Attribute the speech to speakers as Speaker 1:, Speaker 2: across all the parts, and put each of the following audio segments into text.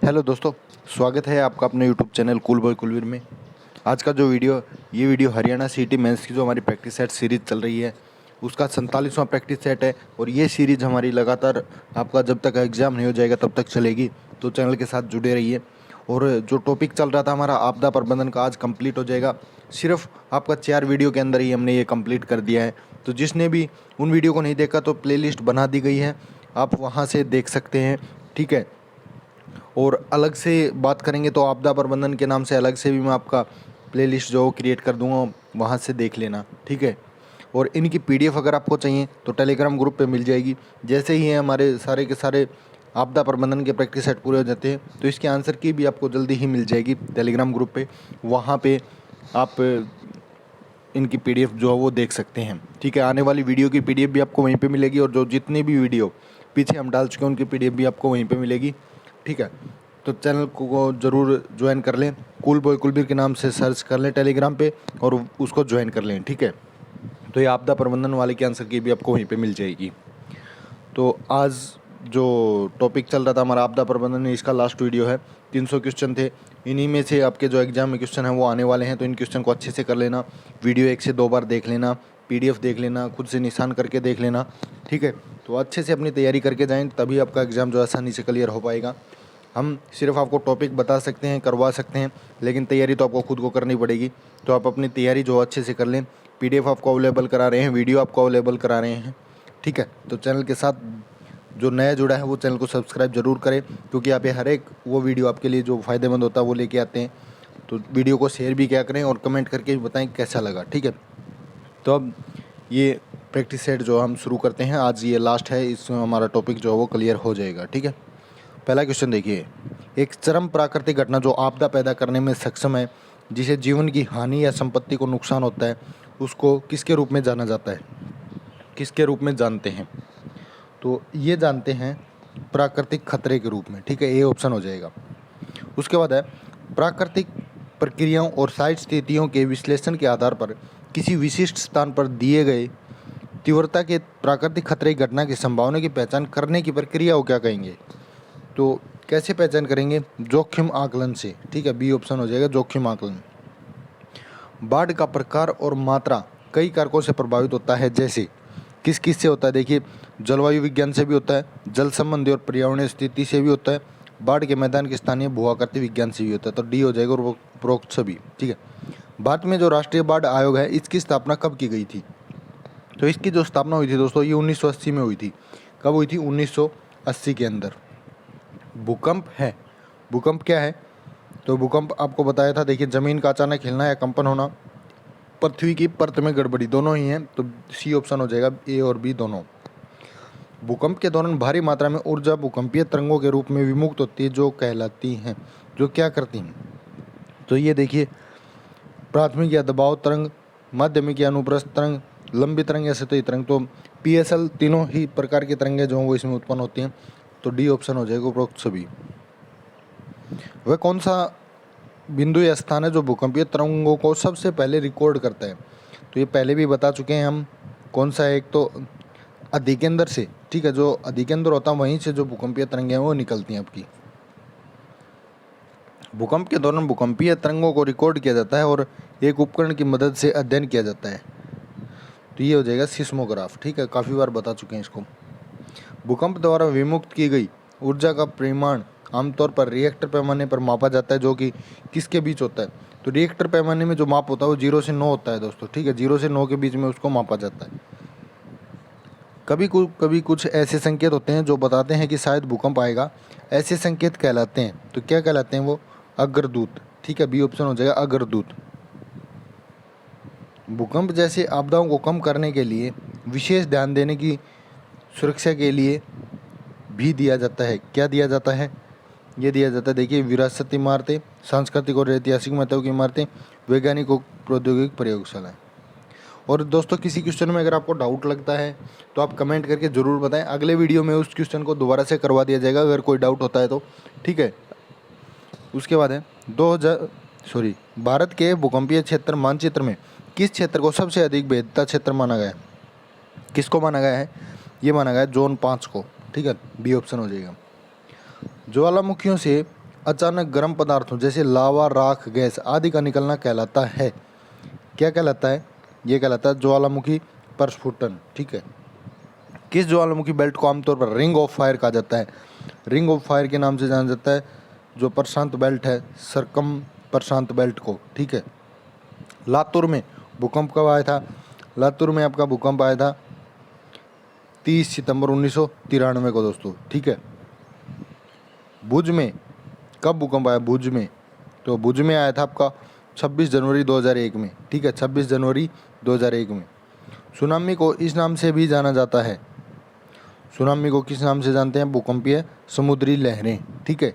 Speaker 1: Hello दोस्तों, स्वागत है आपका अपने YouTube channel cool boy Kulveer में। आज का जो ये वीडियो हरियाणा सीटी मेंस की जो हमारी प्रैक्टिस सेट सीरीज़ चल रही है उसका 47वां प्रैक्टिस सेट है और ये सीरीज़ हमारी लगातार आपका जब तक एग्ज़ाम नहीं हो जाएगा तब तक चलेगी। तो चैनल के साथ जुड़े रहिए। और जो टॉपिक चल रहा था हमारा आपदा प्रबंधन का, आज कंप्लीट हो जाएगा। सिर्फ आपका 4 वीडियो के अंदर ही हमने ये कंप्लीट कर दिया है। तो जिसने भी उन वीडियो को नहीं देखा तो प्लेलिस्ट बना दी गई है, आप वहाँ से देख सकते हैं। ठीक है। और अलग से बात करेंगे तो आपदा प्रबंधन के नाम से अलग से भी मैं आपका प्लेलिस्ट जो क्रिएट कर दूंगा, वहाँ से देख लेना। ठीक है। और इनकी पीडीएफ अगर आपको चाहिए तो टेलीग्राम ग्रुप पे मिल जाएगी। जैसे ही हमारे सारे के सारे आपदा प्रबंधन के प्रैक्टिस सेट पूरे हो जाते हैं तो इसके आंसर की भी आपको जल्दी ही मिल जाएगी टेलीग्राम ग्रुप पे। वहाँ पे आप इनकी पीडीएफ जो है वो देख सकते हैं। ठीक है। आने वाली वीडियो की पीडीएफ भी आपको वहीं पे मिलेगी और जो जितनी भी वीडियो पीछे हम डाल चुके हैं उनकी पीडीएफ भी आपको वहीं पे मिलेगी। ठीक है। तो चैनल को ज़रूर ज्वाइन कर लें, कूल बॉय कुलबीर के नाम से सर्च कर लें टेलीग्राम पे और उसको ज्वाइन कर लें। ठीक है। तो ये आपदा प्रबंधन वाले के आंसर की भी आपको वहीं पे मिल जाएगी। तो आज जो टॉपिक चल रहा था हमारा आपदा प्रबंधन, इसका लास्ट वीडियो है। 300 क्वेश्चन थे, इन्हीं में से आपके जो एग्जाम में क्वेश्चन है वो आने वाले हैं। तो इन क्वेश्चन को अच्छे से कर लेना, वीडियो 1 से 2 बार देख लेना, पीडीएफ देख लेना, खुद से निशान करके देख लेना। ठीक है। तो अच्छे से अपनी तैयारी करके जाएँ, तभी आपका एग्ज़ाम जो आसानी से क्लियर हो पाएगा। हम सिर्फ आपको टॉपिक बता सकते हैं, करवा सकते हैं, लेकिन तैयारी तो आपको खुद को करनी पड़ेगी। तो आप अपनी तैयारी जो अच्छे से कर लें। पीडीएफ आपको अवेलेबल करा रहे हैं, वीडियो आपको अवेलेबल करा रहे हैं। ठीक है। तो चैनल के साथ जो नया जुड़ा है वो चैनल को सब्सक्राइब जरूर करें, क्योंकि यहाँ पे हर एक वो वीडियो आपके लिए जो फ़ायदेमंद होता है वो लेके आते हैं। तो वीडियो को शेयर भी क्या करें और कमेंट करके भी बताएं कैसा लगा। ठीक है। तो अब ये प्रैक्टिस सेट जो हम शुरू करते हैं, आज ये लास्ट है, इसमें हमारा टॉपिक जो है वो क्लियर हो जाएगा। ठीक है। पहला क्वेश्चन देखिए, एक चरम प्राकृतिक घटना जो आपदा पैदा करने में सक्षम है, जिसे जीवन की हानि या संपत्ति को नुकसान होता है, उसको किसके रूप में जाना जाता है? किसके रूप में जानते हैं? तो ये जानते हैं प्राकृतिक खतरे के रूप में। ठीक है। ए ऑप्शन हो जाएगा। उसके बाद है, प्राकृतिक प्रक्रियाओं और साइट स्थितियों के विश्लेषण के आधार पर किसी विशिष्ट स्थान पर दिए गए तीव्रता के प्राकृतिक खतरे की घटना की संभावना की पहचान करने की प्रक्रिया को क्या कहेंगे? तो कैसे पहचान करेंगे? जोखिम आकलन से। ठीक है। बी ऑप्शन हो जाएगा, जोखिम आकलन। बाढ़ का प्रकार और मात्रा कई कारकों से प्रभावित होता है, जैसे किस किस से होता है? देखिए, जलवायु विज्ञान से भी होता है, जल संबंधी और पर्यावरणीय स्थिति से भी होता है, बाढ़ के मैदान के स्थानीय भूआकृति विज्ञान से भी होता है। तो डी हो जाएगा, और उपरोक्त सभी। ठीक है। भारत में जो राष्ट्रीय बाढ़ आयोग है, इसकी स्थापना कब की गई थी? तो इसकी जो स्थापना हुई थी दोस्तों, ये 1980 में हुई थी। कब हुई थी? 1980 के अंदर। भूकंप है, भूकंप क्या है? तो भूकंप आपको बताया था। देखिए, जमीन का अचानक हिलना या कंपन होना, पृथ्वी की परत में गड़बड़ी, दोनों ही हैं। तो सी ऑप्शन हो जाएगा, ए और बी दोनों। भूकंप के दौरान भारी मात्रा में ऊर्जा भूकंपीय तरंगों के रूप में विमुक्त होती है, जो कहलाती हैं, जो क्या करती हैं? तो ये देखिए, प्राथमिक या दबाव तरंग, माध्यमिक या अनुप्रस्थ तरंग, लंबी तरंग या सतही तरंग। तो पीएसएल, तीनों ही प्रकार की तरंगें जो हैं वो इसमें उत्पन्न होती हैं। तो डी ऑप्शन हो जाएगा, उपरोक्त सभी। वह कौन सा बिंदु या स्थान है जो भूकंपीय तरंगों को सबसे पहले रिकॉर्ड करता है? तो ये पहले भी बता चुके हैं हम। कौन सा है? एक तो अधिकेंद्र से। ठीक है। जो अधिकेंद्र होता है वहीं से जो भूकंपीय तरंगें हैं वो निकलती हैं आपकी। भूकंप के दौरान भूकंपीय तरंगों को रिकॉर्ड किया जाता है और एक उपकरण की मदद से अध्ययन किया जाता है। तो ये हो जाएगा सिस्मोग्राफ। ठीक है। काफ़ी बार बता चुके हैं इसको। भूकंप द्वारा विमुक्त की गई ऊर्जा का परिमाण आमतौर पर रिएक्टर पैमाने पर मापा जाता है, जो कि किसके बीच होता है? तो रिएक्टर पैमाने में जो माप होता है वो 0 से 9 होता है दोस्तों। ठीक है। 0 से 9 के बीच में उसको मापा जाता है। कभी कुछ ऐसे संकेत होते हैं जो बताते हैं कि शायद भूकंप आएगा। ऐसे संकेत कहलाते हैं, तो क्या कहलाते हैं वो? अग्रदूत। ठीक है। बी ऑप्शन हो जाएगा, अग्रदूत। भूकंप जैसे आपदाओं को कम करने के लिए विशेष ध्यान देने की सुरक्षा के लिए भी दिया जाता है। क्या दिया जाता है? ये दिया जाता है, देखिए, विरासती इमारतें, सांस्कृतिक और ऐतिहासिक महत्व की इमारतें, वैज्ञानिक और प्रौद्योगिक प्रयोगशालाएं। और दोस्तों, किसी क्वेश्चन में अगर आपको डाउट लगता है तो आप कमेंट करके ज़रूर बताएं। अगले वीडियो में उस क्वेश्चन को दोबारा से करवा दिया जाएगा अगर कोई डाउट होता है तो। ठीक है। उसके बाद है, भारत के भूकंपीय क्षेत्र मानचित्र में किस क्षेत्र को सबसे अधिक भेदता क्षेत्र माना गया है? किसको माना गया है? ये माना गया है जोन 5 को। ठीक है। बी ऑप्शन हो जाएगा। ज्वालामुखियों से अचानक गर्म पदार्थों जैसे लावा, राख, गैस आदि का निकलना कहलाता है। क्या कहलाता है? ये कहलाता है ज्वालामुखी प्रस्फुटन। ठीक है। किस ज्वालामुखी बेल्ट को आमतौर पर रिंग ऑफ फायर कहा जाता है? रिंग ऑफ फायर के नाम से जाना जाता है जो प्रशांत बेल्ट है, सरकम प्रशांत बेल्ट को। ठीक है। लातूर में भूकंप कब आया था? लातूर में आपका भूकंप आया था 30 सितंबर 1993 को दोस्तों। ठीक है। भुज में कब भूकंप आया? भुज में, तो भुज में आया था आपका 26 जनवरी 2001 में। ठीक है, 26 जनवरी 2001 में। सुनामी को इस नाम से भी जाना जाता है। सुनामी को किस नाम से जानते हैं? भूकंपीय समुद्री लहरें। ठीक है।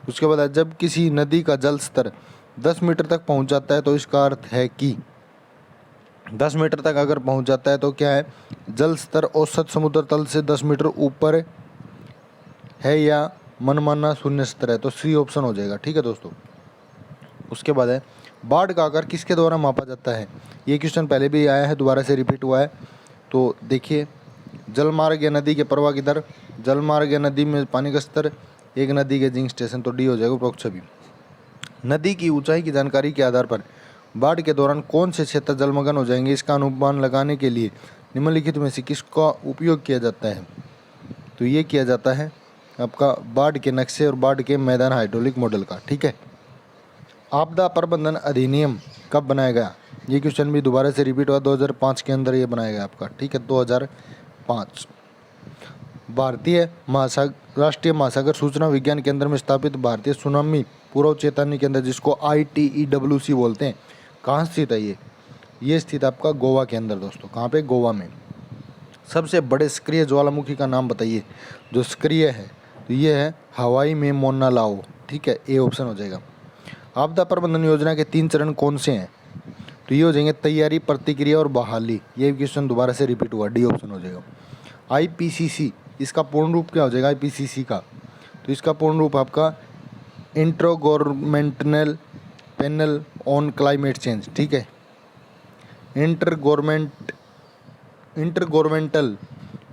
Speaker 1: उसके बाद जब किसी नदी का जल स्तर 10 मीटर तक पहुंच जाता है तो इसका अर्थ है कि 10 मीटर तक अगर पहुंच जाता है तो क्या है? जल स्तर औसत समुद्र तल से 10 मीटर ऊपर है या मनमाना शून्य स्तर है, तो सी ऑप्शन हो जाएगा। ठीक है दोस्तों। उसके बाद है बाढ़ का आकार किसके द्वारा मापा जाता है? ये क्वेश्चन पहले भी आया है, दोबारा से रिपीट हुआ है। तो देखिए, जलमार्ग या नदी के प्रवाह की दर, जलमार्ग या नदी में पानी का स्तर, एक नदी के जिंक स्टेशन, तो डी हो जाएगा उपरोक्त सभी। नदी की ऊंचाई की जानकारी के आधार पर बाढ़ के दौरान कौन से क्षेत्र जलमग्न हो जाएंगे, इसका अनुमान लगाने के लिए निम्नलिखित में से किसका उपयोग किया जाता है? तो ये किया जाता है आपका बाढ़ के नक्शे और बाढ़ के मैदान हाइड्रोलिक मॉडल का। ठीक है। आपदा प्रबंधन अधिनियम कब बनाया गया? ये क्वेश्चन भी दोबारा से रिपीट हुआ, 2005 के अंदर ये बनाया गया आपका। ठीक है, 2005। भारतीय महासागर, राष्ट्रीय महासागर सूचना विज्ञान केंद्र में स्थापित भारतीय सुनामी पूर्व चेतावनी केंद्र, जिसको ITEWC बोलते हैं, कहाँ स्थित है ये स्थित आपका गोवा के अंदर दोस्तों। कहाँ पे? गोवा में। सबसे बड़े सक्रिय ज्वालामुखी का नाम बताइए जो सक्रिय है, तो ये है हवाई में मोना लाओ। ठीक है, ए ऑप्शन हो जाएगा। आपदा प्रबंधन योजना के 3 चरण कौन से हैं? तो ये हो जाएंगे तैयारी, प्रतिक्रिया और बहाली। ये क्वेश्चन दोबारा से रिपीट हुआ, डी ऑप्शन हो जाएगा। IPCC, इसका पूर्ण रूप क्या हो जाएगा IPCC का? तो इसका पूर्ण रूप आपका inter governmental panel on climate change. ठीक है, inter governmental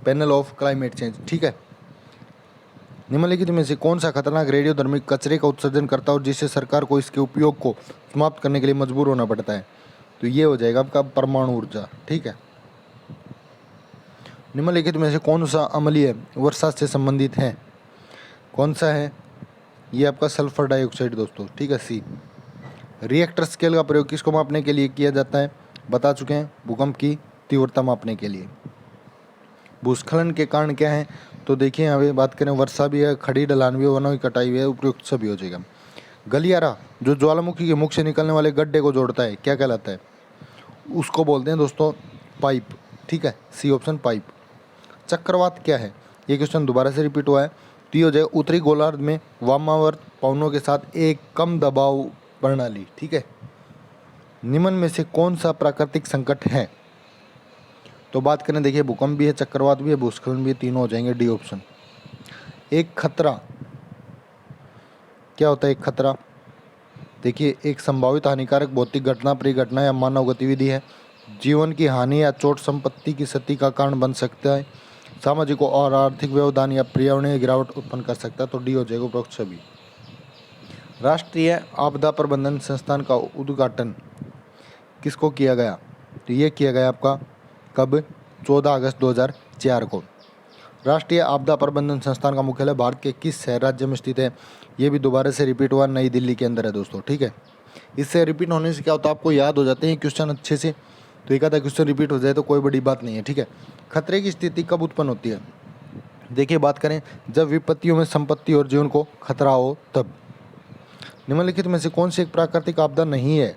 Speaker 1: panel of climate change. ठीक है। निम्नलिखित में से कौन सा खतरनाक रेडियोधर्मी कचरे का उत्सर्जन करता है और जिससे सरकार को इसके उपयोग को समाप्त करने के लिए मजबूर होना पड़ता है? तो ये हो जाएगा आपका परमाणु ऊर्जा। ठीक है। निम्नलिखित में से कौन सा अम्लीय वर्षा से संबंधित है? कौन सा है? ये आपका सल्फर डाइऑक्साइड दोस्तों। ठीक है, सी। रिएक्टर स्केल का प्रयोग किसको मापने के लिए किया जाता है? बता चुके हैं, भूकंप की तीव्रता मापने के लिए। भूस्खलन के कारण क्या है? तो देखिए यहाँ पे बात करें, वर्षा भी है, खड़ी ढलान भी है, वनों की कटाई भी है, उपयुक्त सभी हो जाएगा। गलियारा जो ज्वालामुखी के मुख से निकलने वाले गड्ढे को जोड़ता है, क्या कहलाता है? उसको बोलते हैं दोस्तों पाइप। ठीक है, सी ऑप्शन पाइप। चक्रवात क्या है? ये क्वेश्चन दोबारा से रिपीट हुआ है, तो ये हो जाएगा उत्तरी गोलार्ध में वामावर्त पवनों के साथ एक कम दबाव प्रणाली। ठीक है। निम्न में से कौन सा प्राकृतिक संकट है? तो बात करें, देखिए भूकंप भी है, चक्रवात भी है, भूस्खलन भी है, तीनों हो जाएंगे, डी ऑप्शन। एक खतरा क्या होता है? एक खतरा देखिए एक संभावित हानिकारक भौतिक घटना, परिघटना या मानव गतिविधि है, जीवन की हानि या चोट, संपत्ति की क्षति का कारण बन सकता है, सामाजिक और आर्थिक व्यवधान या पर्यावरणीय गिरावट उत्पन्न कर सकता है, तो डी हो जाएगा उपरोक्त सभी। राष्ट्रीय आपदा प्रबंधन संस्थान का उद्घाटन किसको किया गया? तो ये किया गया आपका कब? 14 अगस्त 2004 को। राष्ट्रीय आपदा प्रबंधन संस्थान का मुख्यालय भारत के किस शहर राज्य में स्थित है? ये भी दोबारा से रिपीट हुआ, नई दिल्ली के अंदर है दोस्तों। ठीक है। इससे रिपीट होने से क्या होता है, आपको याद हो जाते हैं क्वेश्चन अच्छे से, तो एक आधा क्वेश्चन रिपीट हो जाए तो कोई बड़ी बात नहीं है। ठीक है। खतरे की स्थिति कब उत्पन्न होती है? देखिए बात करें, जब विपत्तियों में संपत्ति और जीवन को खतरा हो तब। निम्नलिखित में से कौन सी एक प्राकृतिक आपदा नहीं है?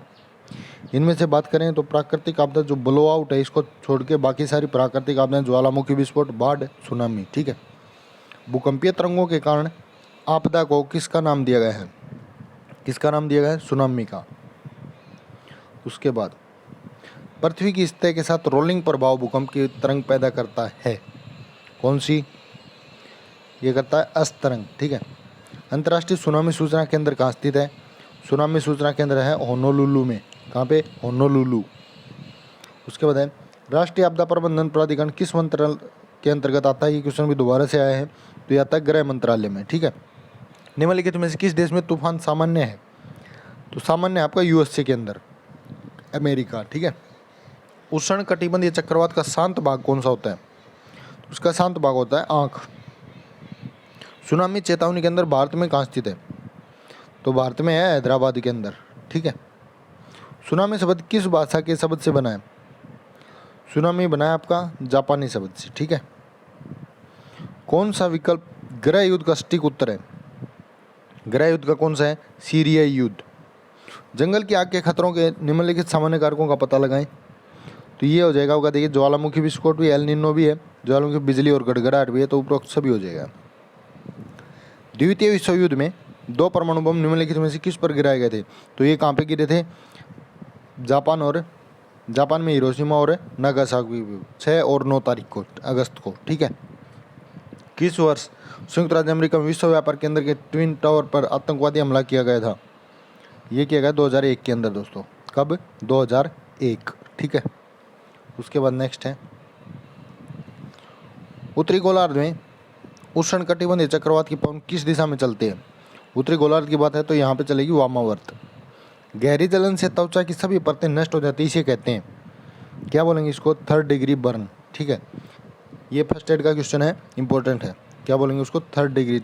Speaker 1: इनमें से बात करें तो प्राकृतिक आपदा जो ब्लो आउट है, इसको छोड़ के बाकी सारी प्राकृतिक आपदाएं ज्वालामुखी विस्फोट, बाढ़, सुनामी। ठीक है। भूकंपीय तरंगों के कारण आपदा को किसका नाम दिया गया है? किसका नाम दिया गया है? सुनामी का। उसके बाद पृथ्वी की सतह के साथ रोलिंग प्रभाव भूकंप की तरंग पैदा करता है, कौन सी? ये करता है अस तरंग। ठीक है। अंतर्राष्ट्रीय सुनामी सूचना केंद्र कहाँ स्थित है? सुनामी सूचना केंद्र है होनोलुलु में। कहाँ पे? होनोलुलु। उसके बाद है राष्ट्रीय आपदा प्रबंधन प्राधिकरण किस मंत्रालय के अंतर्गत आता है? ये क्वेश्चन भी दोबारा से आया है, तो ये आता है गृह मंत्रालय में। ठीक है। निम्नलिखित में से किस देश में तूफान सामान्य है? तो सामान्य आपका यूएसए के अंदर, अमेरिका, ठीक है। उष्ण कटिबंधीय चक्रवात का शांत भाग कौन सा होता है? उसका शांत भाग होता है आंख। सुनामी चेतावनी के अंदर भारत में कहाँ स्थित है? तो भारत में है हैदराबाद के अंदर, ठीक है। सुनामी शब्द किस भाषा के शब्द से बना है? सुनामी बना है आपका जापानी शब्द से, ठीक है। कौन सा विकल्प गृह युद्ध का सटीक उत्तर है? गृह युद्ध का कौन सा है? सीरिया युद्ध। जंगल की आग के खतरों के निम्नलिखित सामान्य कारकों का पता लगाएं। तो ये हो जाएगा होगा, देखिए ज्वालामुखी विस्फोट भी, एल निनो भी है, ज्वालामुखी बिजली और गड़गड़ाहट भी है, तो उपरोक्त सभी हो जाएगा। द्वितीय विश्व युद्ध में 2 परमाणु बम निम्नलिखित में से किस पर गिराए गए थे? तो ये कहाँ पे गिरे थे? जापान में हिरोशिमा और नागासाकी, 6 और 9 तारीख को, अगस्त को, ठीक है। किस वर्ष संयुक्त राज्य अमेरिका में विश्व व्यापार केंद्र के ट्विन टावर पर आतंकवादी हमला किया गया था? ये किया गया 2001 के अंदर दोस्तों। कब? 2001, ठीक है। उसके बाद नेक्स्ट है, उत्तरी गोलार्ध में उष्ण कटिबंधीय चक्रवात की पवन किस दिशा में चलते हैं? उत्तरी गोलार्ध की बात है तो यहाँ पे चलेगी वामावर्त। गहरी जलन से त्वचा की सभी परतें नष्ट हो जाती है, इसे कहते हैं, क्या बोलेंगे इसको? 3rd डिग्री बर्न, ठीक है। ये फर्स्ट एड का क्वेश्चन है, इंपॉर्टेंट है। क्या बोलेंगे उसको? 3rd degree.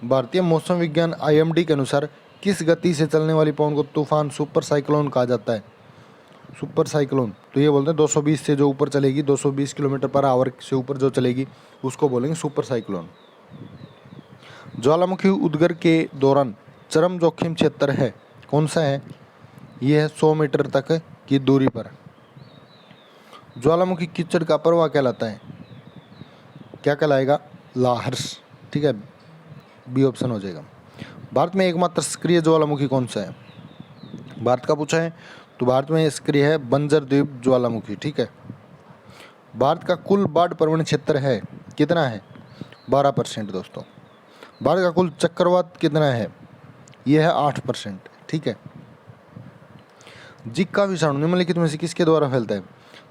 Speaker 1: भारतीय मौसम विज्ञान IMD के अनुसार किस गति से चलने वाली पवन को तूफान, सुपर साइक्लोन कहा जाता है? सुपर साइक्लोन, तो ये बोलते हैं 220 से जो ऊपर चलेगी, 220 किलोमीटर पर आवर से ऊपर जो चलेगी उसको बोलेंगे सुपर साइक्लोन। ज्वालामुखी उद्गर के दौरान चरम जोखिम क्षेत्र है, कौन सा है? यह है 100 मीटर तक की दूरी पर। ज्वालामुखी कीचड़ का प्रवाह कहलाता है, क्या कहलाएगा? लाहर्स, ठीक है। बी ऑप्शन हो जाएगा। भारत में एकमात्र सक्रिय ज्वालामुखी कौन सा है? भारत का पूछा है तो भारत में सक्रिय है बंजर द्वीप ज्वालामुखी, ठीक है। भारत का कुल बाढ़ प्रवण क्षेत्र है, कितना है? 12% दोस्तों। भारत का कुल चक्रवात कितना है? यह है 8%, ठीक है। जिका विषाणु निम्नलिखित में से किसके द्वारा फैलता है?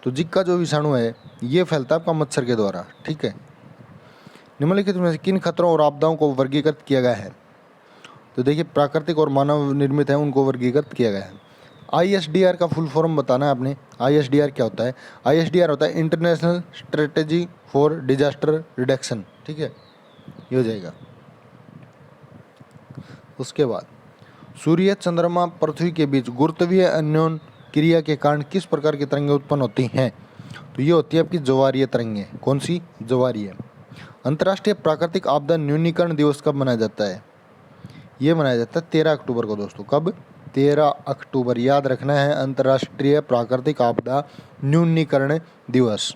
Speaker 1: तो जिका जो विषाणु है ये फैलता है आपका मच्छर के द्वारा, ठीक है। निम्नलिखित में से किन खतरों और आपदाओं को वर्गीकृत किया गया है? तो देखिए प्राकृतिक और मानव निर्मित है, उनको वर्गीकृत किया गया है। ISDR का फुल फॉर्म बताना है आपने। ISDR क्या होता है? ISDR होता है international strategy for disaster reduction, ठीक है, ये हो जाएगा। उसके बाद सूर्य, चंद्रमा, पृथ्वी के बीच गुरुत्वीय अन्योन क्रिया के कारण किस प्रकार की तरंगें उत्पन्न होती हैं? तो ये होती है आपकी ज्वारीय तरंगें। कौन सी? ज्वारीय। अंतर्राष्ट्रीय प्राकृतिक आपदा न्यूनीकरण दिवस कब मनाया जाता है? ये मनाया जाता है 13 अक्टूबर को दोस्तों। कब? 13 अक्टूबर, याद रखना है, अंतर्राष्ट्रीय प्राकृतिक आपदा न्यूनीकरण दिवस।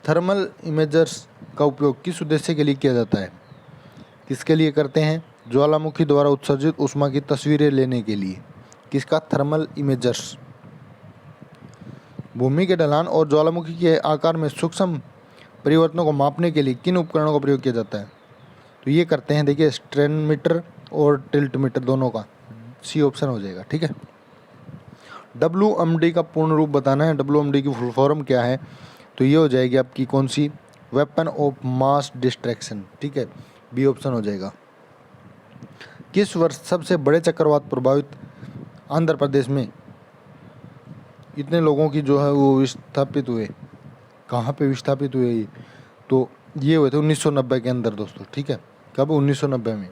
Speaker 1: थर्मल इमेजर्स का उपयोग किस उद्देश्य के लिए किया जाता है? किसके लिए करते हैं? ज्वालामुखी द्वारा उत्सर्जित ऊष्मा की तस्वीरें लेने के लिए। किसका? थर्मल इमेजर्स। भूमि के ढलान और ज्वालामुखी के आकार में सूक्ष्म परिवर्तनों को मापने के लिए किन उपकरणों का प्रयोग किया जाता है? तो ये करते हैं, देखिए, स्ट्रेनमीटर और टिल्टमीटर दोनों का। सी ऑप्शन हो जाएगा, ठीक है। WMD का पूर्ण रूप बताना है। WMD की फुल फॉर्म क्या है? तो ये हो जाएगी आपकी कौन सी? वेपन ऑफ मास डिस्ट्रैक्शन, ठीक है, बी ऑप्शन हो जाएगा। किस वर्ष सबसे बड़े चक्रवात प्रभावित आंध्र प्रदेश में इतने लोगों की जो है वो विस्थापित हुए? कहाँ पे विस्थापित हुए ये? तो ये हुए थे 1990 के अंदर दोस्तों, ठीक है। कब? 1990 में।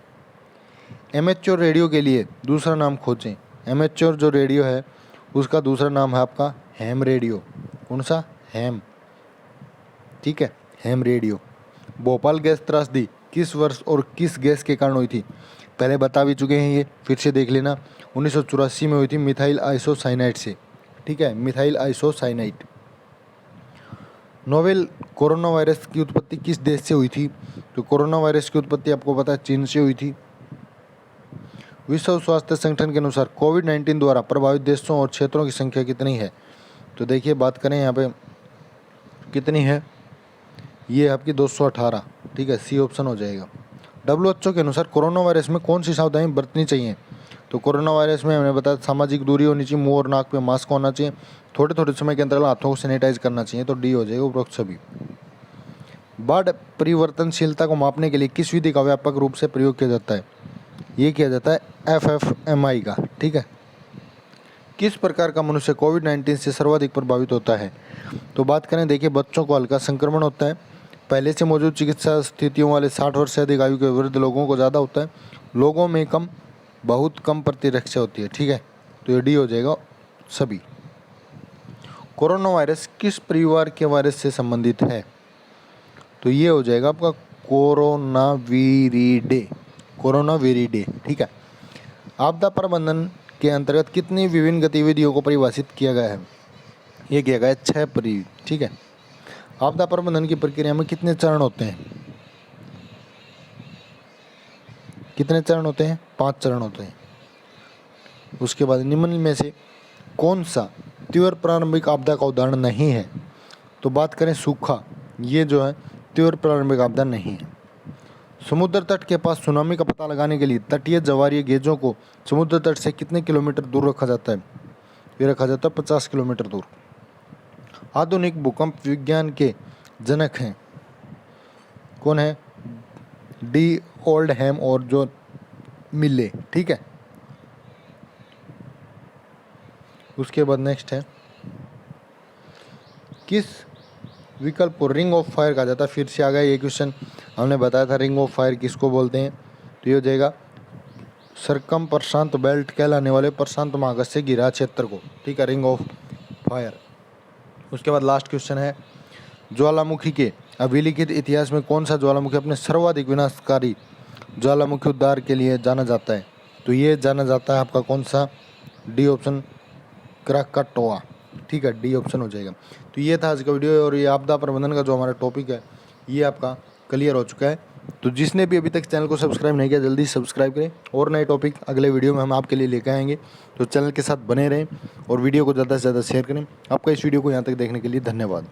Speaker 1: एमेच्योर रेडियो के लिए दूसरा नाम खोजें। एमेच्योर जो रेडियो है उसका दूसरा नाम है आपका हैम रेडियो। कौन सा? हैम, ठीक है, हैम रेडियो। भोपाल गैस त्रासदी किस वर्ष और किस गैस के कारण हुई थी? पहले बता भी चुके हैं, ये फिर से देख लेना। 1984 में हुई थी मिथाइल आइसोसाइनाइड से, ठीक है, methyl isocyanide. Novel corona virus की उत्पत्ति किस देश से हुई थी? तो कोरोना वायरस की उत्पत्ति आपको पता है चीन से हुई थी। विश्व स्वास्थ्य संगठन के अनुसार कोविड-19 द्वारा प्रभावित देशों और क्षेत्रों की संख्या कितनी है? तो देखिए बात करें यहाँ पे कितनी है, ये आपकी 218, ठीक है, सी ऑप्शन हो जाएगा। WHO के अनुसार कोरोना वायरस में कौन सी सावधानी बरतनी चाहिए? तो कोरोना वायरस में हमने बताया सामाजिक दूरी होनी चाहिए, मुंह और नाक पे मास्क होना चाहिए, थोड़े थोड़े समय के अंतराल हाथों को सैनिटाइज करना चाहिए, तो डी हो जाएगा उपरोक्त सभी। बाढ़ परिवर्तनशीलता को मापने के लिए किस विधि का व्यापक रूप से प्रयोग किया जाता है? ये किया जाता है FFMI का। ठीक है। किस प्रकार का मनुष्य कोविड-19 से सर्वाधिक प्रभावित होता है? तो बात करें, देखिए, बच्चों को हल्का संक्रमण होता है, पहले से मौजूद चिकित्सा स्थितियों वाले 60 वर्ष से अधिक आयु के वृद्ध लोगों को ज़्यादा होता है, लोगों में बहुत कम प्रतिरक्षा होती है। ठीक है, तो ये डी हो जाएगा सभी। कोरोना वायरस किस परिवार के वायरस से संबंधित है? तो ये हो जाएगा आपका कोरोनावीरिडे। ठीक है। आपदा प्रबंधन के अंतर्गत कितनी विभिन्न गतिविधियों को परिभाषित किया गया है? ये किया गया है 6 ठीक है। आपदा प्रबंधन की प्रक्रिया में कितने चरण होते हैं? कितने चरण होते हैं? 5 चरण होते हैं। उसके बाद निम्न में से कौन सा तीव्र प्रारंभिक आपदा का उदाहरण नहीं है? तो बात करें सूखा, ये जो है तीव्र प्रारंभिक आपदा नहीं है। समुद्र तट के पास सुनामी का पता लगाने के लिए तटीय ज्वारीय गेजों को समुद्र तट से कितने किलोमीटर दूर रखा जाता है? ये रखा जाता है 50 किलोमीटर दूर। आधुनिक भूकंप विज्ञान के जनक हैं कौन है? डी ओल्डहैम और जो मिले। ठीक है। उसके बाद नेक्स्ट है, किस विकल्प को रिंग ऑफ फायर कहा जाता है? फिर से आ गया ये क्वेश्चन, हमने बताया था रिंग ऑफ फायर किसको बोलते हैं। तो ये हो जाएगा सरकम प्रशांत बेल्ट कहलाने वाले प्रशांत महासागर से घिरा क्षेत्र को। ठीक है, रिंग ऑफ फायर। उसके बाद लास्ट क्वेश्चन है, ज्वालामुखी के अभिलिखित इतिहास में कौन सा ज्वालामुखी अपने सर्वाधिक विनाशकारी ज्वालामुखी उद्धार के लिए जाना जाता है? तो ये जाना जाता है आपका कौन सा? D option, Krakatoa. ठीक है, डी ऑप्शन हो जाएगा। तो ये था आज का वीडियो, और ये आपदा प्रबंधन का जो हमारा टॉपिक है ये आपका क्लियर हो चुका है। तो जिसने भी अभी तक चैनल को सब्सक्राइब नहीं किया, जल्दी सब्सक्राइब करें, और नए टॉपिक अगले वीडियो में हम आपके लिए लेकर आएंगे। तो चैनल के साथ बने रहें और वीडियो को ज़्यादा से ज़्यादा शेयर करें। आपका इस वीडियो को यहाँ तक देखने के लिए धन्यवाद।